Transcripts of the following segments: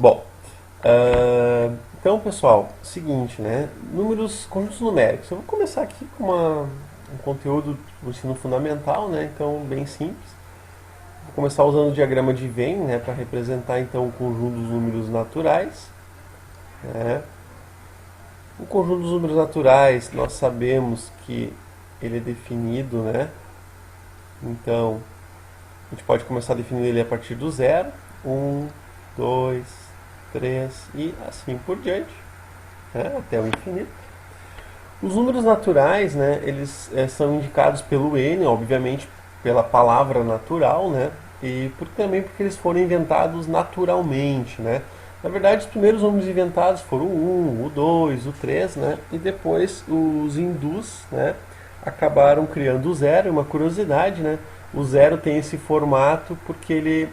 Bom, então, pessoal, seguinte, né? Números, conjuntos numéricos. Eu vou começar aqui com um conteúdo do ensino fundamental, né? Então, bem simples. Vou começar usando o diagrama de Venn, né? Para representar, então, o conjunto dos números naturais, né? O conjunto dos números naturais, nós sabemos que ele é definido, né? Então, a gente pode começar definindo ele a partir do zero. 1, 2, 3 e assim por diante, né, até o infinito. Os números naturais, né, eles são indicados pelo N, obviamente pela palavra natural, né, e também porque eles foram inventados naturalmente, né. Na verdade, os primeiros números inventados foram o 1, o 2, o 3, né, e depois os hindus, né, acabaram criando o zero. E uma curiosidade, né, o zero tem esse formato porque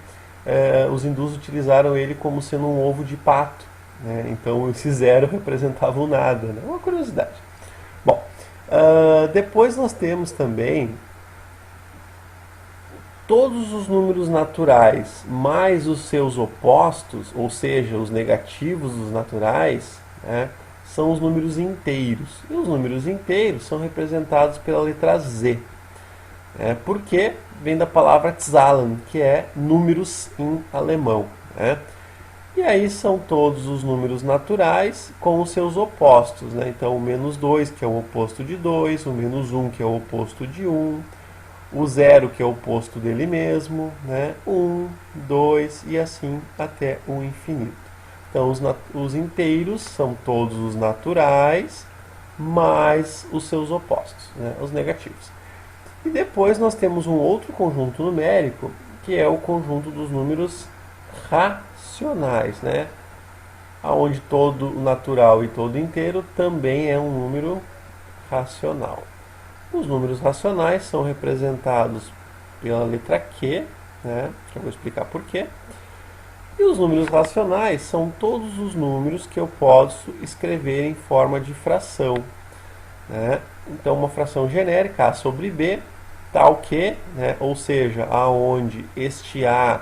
os hindus utilizaram ele como sendo um ovo de pato, né? Então esse zero representava o nada, né? Uma curiosidade. Bom, depois nós temos também todos os números naturais mais os seus opostos, ou seja, os negativos dos naturais, né, são os números inteiros. E os números inteiros são representados pela letra Z. Porque vem da palavra Zahlen, que é números em alemão, né? E aí são todos os números naturais com os seus opostos, né? Então o menos 2, que é o oposto de 2, o menos 1, que é o oposto de 1, o zero, que é o oposto dele mesmo, né? 1, 2 e assim até o infinito. Então os inteiros são todos os naturais mais os seus opostos, né? Os negativos. E depois nós temos um outro conjunto numérico, que é o conjunto dos números racionais, né? Onde todo natural e todo inteiro também é um número racional. Os números racionais são representados pela letra Q, né? Que eu vou explicar por quê. E os números racionais são todos os números que eu posso escrever em forma de fração, né? Então, uma fração genérica, A sobre B, tal que, né, ou seja, aonde este A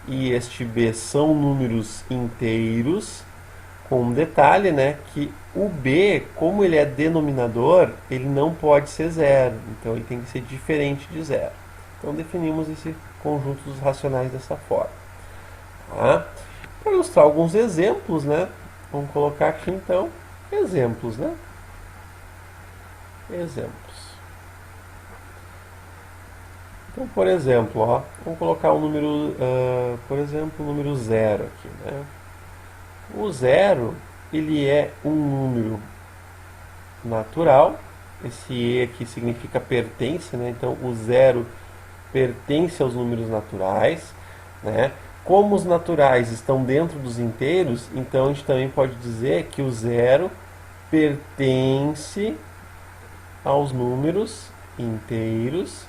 e este B são números inteiros, com um detalhe, né, que o B, como ele é denominador, ele não pode ser zero, então ele tem que ser diferente de zero. Então definimos esse conjunto dos racionais dessa forma. Tá? Para ilustrar alguns exemplos, né, vamos colocar aqui então exemplos, né? Exemplos. Então, por exemplo, ó, vamos colocar um número, por exemplo, o número zero aqui, né? O zero, ele é um número natural. Esse E aqui significa pertence, né? Então, o zero pertence aos números naturais, né? Como os naturais estão dentro dos inteiros, então a gente também pode dizer que o zero pertence aos números inteiros,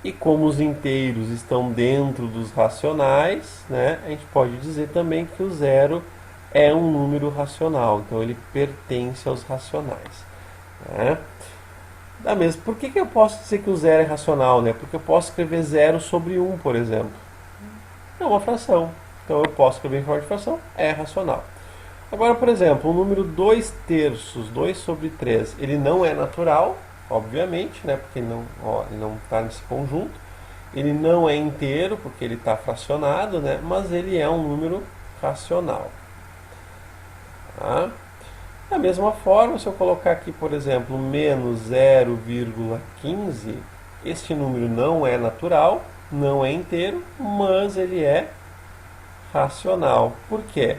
e como os inteiros estão dentro dos racionais, né, a gente pode dizer também que o zero é um número racional, então ele pertence aos racionais. Né? Por que eu posso dizer que o zero é racional? Né? Porque eu posso escrever zero sobre 1, por exemplo. É uma fração, então eu posso escrever em forma de fração, é racional. Agora, por exemplo, o número 2 terços, 2 sobre 3, ele não é natural, obviamente, né, porque ele não está nesse conjunto. Ele não é inteiro, porque ele está fracionado, né, mas ele é um número racional. Tá? Da mesma forma, se eu colocar aqui, por exemplo, menos 0,15, este número não é natural, não é inteiro, mas ele é racional. Por quê?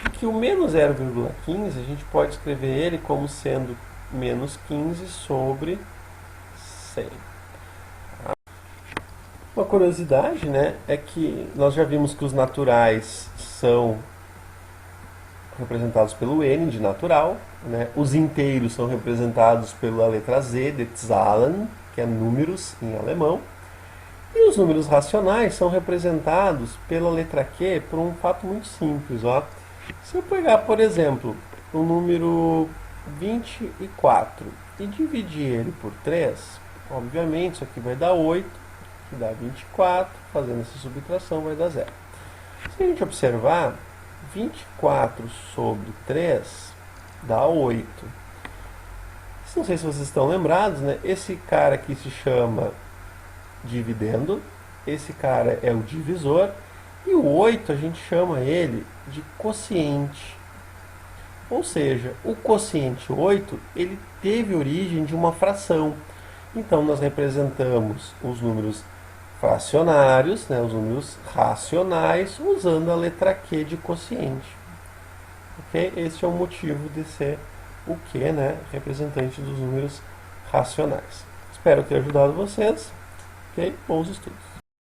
Porque o menos 0,15 a gente pode escrever ele como sendo menos 15 sobre 100. Uma curiosidade, né, é que nós já vimos que os naturais são representados pelo N de natural, né? Os inteiros são representados pela letra Z de Zahlen, que é números em alemão. E os números racionais são representados pela letra Q por um fato muito simples. Ó. Se eu pegar, por exemplo, o número 24 e dividir ele por 3, obviamente isso aqui vai dar 8, que dá 24, fazendo essa subtração vai dar 0. Se a gente observar, 24 sobre 3 dá 8. Não sei se vocês estão lembrados, né? Esse cara aqui se chama dividendo, esse cara é o divisor, e o 8 a gente chama ele de quociente. Ou seja, o quociente 8 ele teve origem de uma fração. Então nós representamos os números fracionários, né, os números racionais, usando a letra Q de quociente. Okay? Esse é o motivo de ser o Q, né, representante dos números racionais. Espero ter ajudado vocês. Okay? Bons estudos.